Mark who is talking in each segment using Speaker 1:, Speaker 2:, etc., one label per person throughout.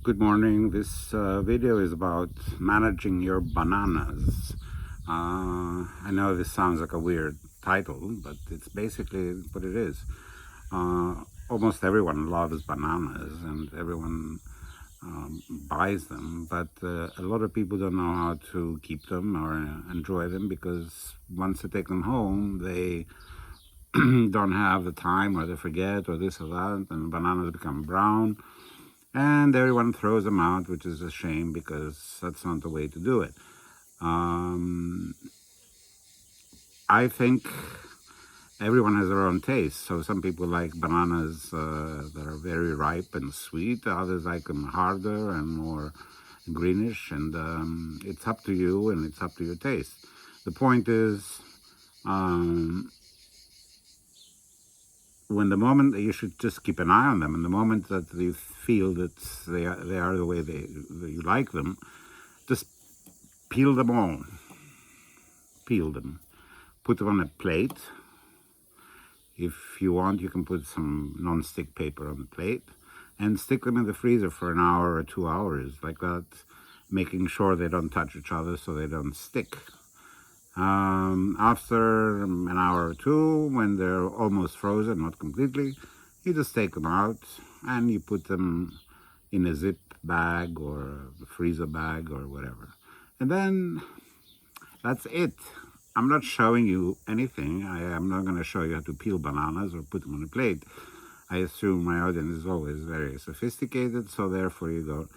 Speaker 1: Good morning. This video is about managing your bananas. I know this sounds like a weird title, but it's basically what it is. Almost everyone loves bananas and everyone buys them, but a lot of people don't know how to keep them or enjoy them because once they take them home, they don't have the time, or they forget, or this or that, and bananas become brown and everyone throws them out, which is a shame because that's not the way to do it. I think everyone has their own taste. So some people like bananas that are very ripe and sweet. Others like them harder and more greenish. And it's up to you and it's up to your taste. The point is, when the moment you should just keep an eye on them, and the moment that you feel that they are the way that you like them, just peel them all. Peel them. Put them on a plate. If you want, you can put some non-stick paper on the plate and stick them in the freezer for an hour or 2 hours, like that, making sure they don't touch each other so they don't stick. After an hour or two, when they're almost frozen, not completely, you just take them out and you put them in a zip bag or a freezer bag or whatever. And then that's it. I'm not showing you anything. I'm not going to show you how to peel bananas or put them on a plate. I assume my audience is always very sophisticated, so therefore you go.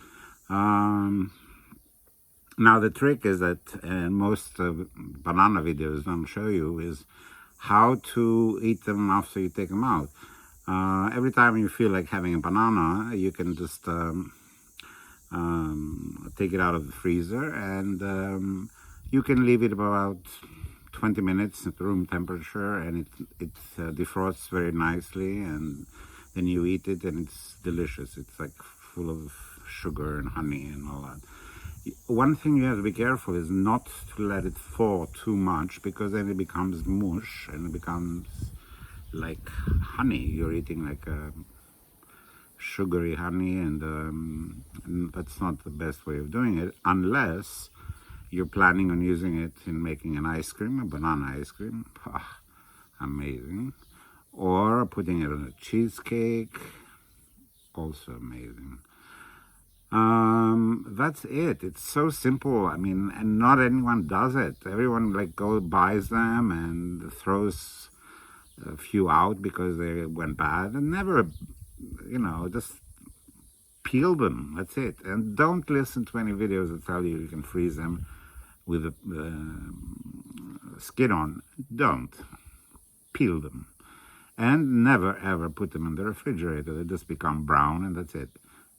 Speaker 1: Now the trick is that, and most banana videos don't show you, is how to eat them after you take them out. Every time you feel like having a banana, you can just take it out of the freezer, and you can leave it about 20 minutes at room temperature, and it defrosts very nicely, and then you eat it and it's delicious. It's like full of sugar and honey and all that. One thing you have to be careful is not to let it thaw too much, because then it becomes mush and it becomes like honey. You're eating like a sugary honey, and that's not the best way of doing it, unless you're planning on using it in making an ice cream, a banana ice cream. Amazing. Or putting it on a cheesecake, also amazing. That's it. It's so simple. I mean, and not anyone does it. Everyone like buys them and throws a few out because they went bad, and never, just peel them. That's it. And don't listen to any videos that tell you can freeze them with the skin on. Don't. Peel them. And never ever put them in the refrigerator. They just become brown, and that's it.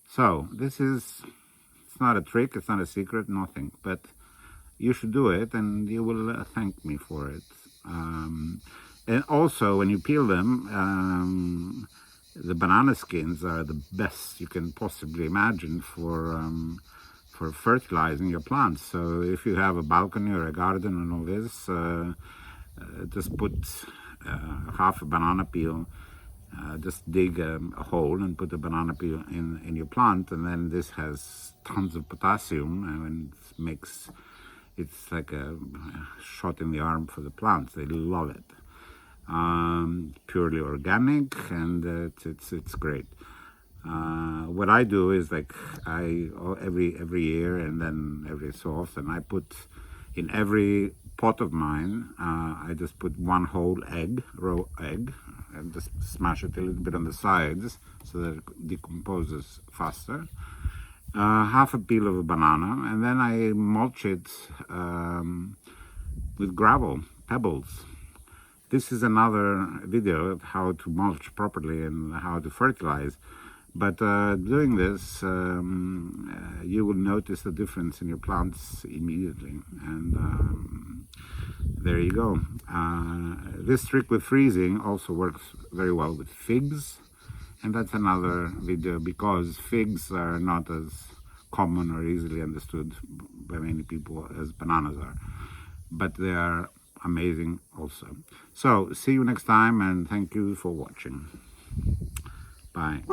Speaker 1: So this is, it's not a trick, it's not a secret, nothing, but you should do it and you will thank me for it. And also when you peel them, the banana skins are the best you can possibly imagine for fertilizing your plants. So if you have a balcony or a garden and all this, just put half a banana peel. Just dig a hole and put a banana peel in your plant, and then this has tons of potassium, and it's like a shot in the arm for the plants. They love it. Purely organic, and it's great. What I do is like every year and then every so often I put in every pot of mine, I just put one whole raw egg, and just smash it a little bit on the sides so that it decomposes faster. Half a peel of a banana, and then I mulch it with gravel, pebbles. This is another video of how to mulch properly and how to fertilize. But doing this, you will notice the difference in your plants immediately. And there you go. This trick with freezing also works very well with figs. And that's another video, because figs are not as common or easily understood by many people as bananas are. But they are amazing also. So see you next time, and thank you for watching. Bye.